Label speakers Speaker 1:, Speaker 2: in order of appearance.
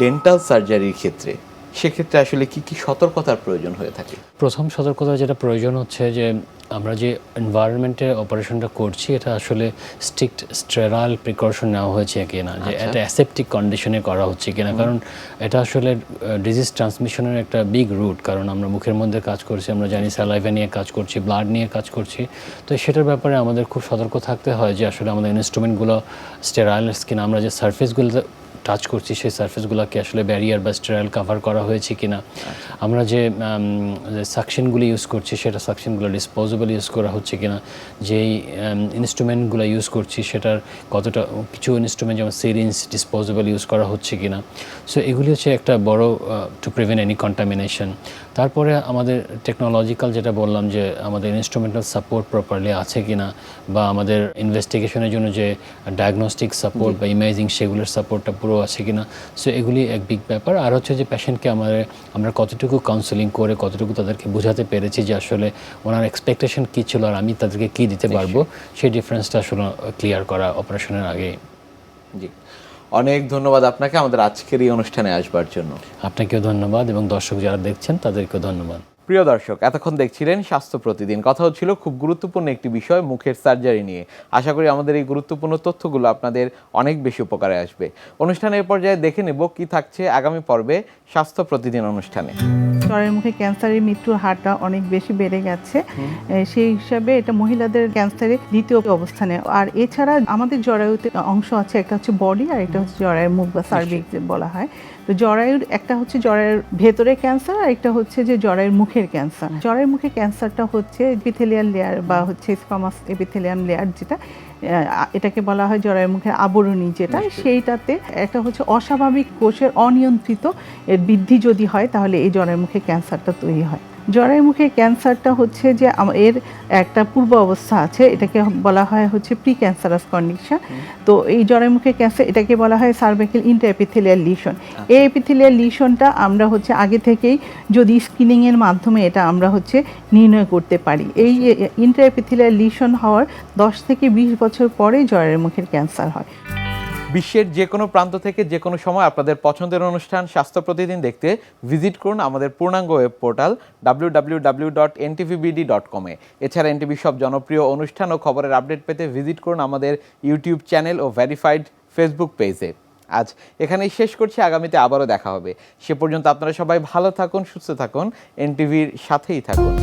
Speaker 1: Dental সার্জারির ক্ষেত্রে সেক্ষেত্রে আসলে কি কি সতর্কতার প্রয়োজন হয়ে থাকে?
Speaker 2: প্রথম সতর্কতা যেটা প্রয়োজন হচ্ছে যে আমরা যে এনভায়রনমেন্টে অপারেশনটা করছি এটা আসলে স্ট্রিক্ট স্টেরাইল প্রিকশন নেওয়া হয়েছে কিনা, যে এটা অ্যাসেপ্টিক কন্ডিশনে করা হচ্ছে কিনা, কারণ এটা আসলে ডিজিজ ট্রান্সমিশনের একটা বিগ রুট। কারণ আমরা মুখের মধ্যে কাজ করছি, আমরা জানি স্যালাইভা নিয়ে কাজ করছি, ব্লাড নিয়ে কাজ করছি, তো সেটার ব্যাপারে আমাদের খুব সতর্ক থাকতে হয় যে আসলে আমাদের ইনস্ট্রুমেন্টগুলো স্টেরাইল কিনা, আমরা যে সারফেসগুলো টাচ করছি সেই সারফেসগুলোকে আসলে ব্যারিয়ার বা স্টেরাইল কাভার করা হয়েছে কিনা, আমরা যে সাকশনগুলো ইউজ করছি সেটা সাকশনগুলো ডিসপোজেবল ইউজ করা হচ্ছে কিনা, যেই ইনস্ট্রুমেন্টগুলো ইউজ করছি সেটার কতটা, কিছু ইনস্ট্রুমেন্ট যেমন সিরিঞ্জ ডিসপোজেবল ইউজ করা হচ্ছে কিনা। সো এগুলি হচ্ছে একটা বড় টু প্রিভেন্ট এনি কন্টামিনেশন। তারপরে আমাদের টেকনোলজিক্যাল যেটা বললাম যে আমাদের ইনস্ট্রুমেন্টাল সাপোর্ট প্রপারলি আছে কিনা, বা আমাদের ইনভেস্টিগেশনের জন্য যে ডায়াগনস্টিক সাপোর্ট বা ইমেজিং সেগুলোর সাপোর্টটা পুরো আছে কিনা। সো এগুলি এক বিগ ব্যাপার। আর হচ্ছে যে পেশেন্টকে আমরা কতটুকু কাউন্সেলিং করে কতটুকু তাদেরকে বোঝাতে পেরেছি যে আসলে ওনার এক্সপেকটেশন কী ছিল আর আমি তাদেরকে কী দিতে পারবো, সেই ডিফারেন্সটা আসলে ক্লিয়ার করা অপারেশনের আগে।
Speaker 1: জি, অনেক ধন্যবাদ আপনাকে আমাদের আজকের এই অনুষ্ঠানে আসবার জন্য।
Speaker 2: আপনাকেও ধন্যবাদ এবং দর্শক যারা দেখছেন তাদেরকেও ধন্যবাদ।
Speaker 1: প্রিয় দর্শক, এতক্ষণ দেখছিলেন স্বাস্থ্য প্রতিদিন। কথা হচ্ছিল খুব গুরুত্বপূর্ণ একটি বিষয়, মুখের সার্জারি নিয়ে। আশা করি আমাদের এই গুরুত্বপূর্ণ তথ্যগুলো আপনাদের অনেক বেশি উপকারে আসবে। অনুষ্ঠানের পর্যায়ে দেখে নেব কি থাকছে আগামী পর্বে স্বাস্থ্য প্রতিদিন অনুষ্ঠানে।
Speaker 3: জরায়ুর মুখে ক্যান্সারের মৃত্যুর হারটা অনেক বেশি বেড়ে গেছে, সেই হিসাবে এটা মহিলাদের ক্যান্সারের দ্বিতীয় অবস্থানে। আর এছাড়া আমাদের জরায়ুতে অংশ আছে, একটা হচ্ছে বডি আর একটা হচ্ছে জরায়ুর মুখ বা সার্ভিক্স বলা হয়। তো জরায়ুর একটা হচ্ছে জরায়ুর ভেতরে ক্যান্সার আর একটা হচ্ছে যে জরায়ুর মুখের ক্যান্সার। জরায়ুর মুখের ক্যান্সারটা হচ্ছে এপিথেলিয়াল লেয়ার বা হচ্ছে স্কোয়ামাস এপিথেলিয়াম লেয়ার, যেটা এটাকে বলা হয় জরায়ুর মুখের আবরণী, যেটা সেইটাতে একটা হচ্ছে অস্বাভাবিক কোষের অনিয়ন্ত্রিত এর বৃদ্ধি যদি হয় তাহলে এই জরায়ুর মুখে ক্যান্সারটা তৈরি হয়। জরায়ুর মুখের ক্যান্সারটা হচ্ছে যে এর একটা পূর্ব অবস্থা আছে, এটাকে বলা হয় হচ্ছে প্রি ক্যান্সারাস কন্ডিশন। তো এই জরায়ুর মুখের ক্যান্সার এটাকে বলা হয় সার্ভাইকাল ইন্ট্রাএপিথেলিয়াল লিশন। এই এপিথেলিয়াল লিশনটা আমরা হচ্ছে আগে থেকেই যদি স্ক্রিনিংয়ের মাধ্যমে এটা আমরা হচ্ছে নির্ণয় করতে পারি। এই ইন্ট্রাএপিথেলিয়াল লিশন হওয়ার 10 থেকে 20 বছর পরে জরায়ুর মুখের ক্যান্সার হয়।
Speaker 1: বিশ্বের যে কোনো প্রান্ত থেকে যে কোনো সময় আপনাদের পছন্দের অনুষ্ঠান স্বাস্থ্য প্রতিদিন দেখতে ভিজিট করুন আমাদের পূর্ণাঙ্গ ওয়েব পোর্টাল www.ntvbd.com এ। এছাড়া এনটিভি সব জনপ্রিয় অনুষ্ঠান ও খবরের আপডেট পেতে ভিজিট করুন আমাদের ইউটিউব চ্যানেল ও ভেরিফাইড ফেসবুক পেজে। আজ এখানেই শেষ করছি, আগামীতে আবারও দেখা হবে। সে পর্যন্ত আপনারা সবাই ভালো থাকুন, সুস্থ থাকুন, এনটিভির সাথেই থাকুন।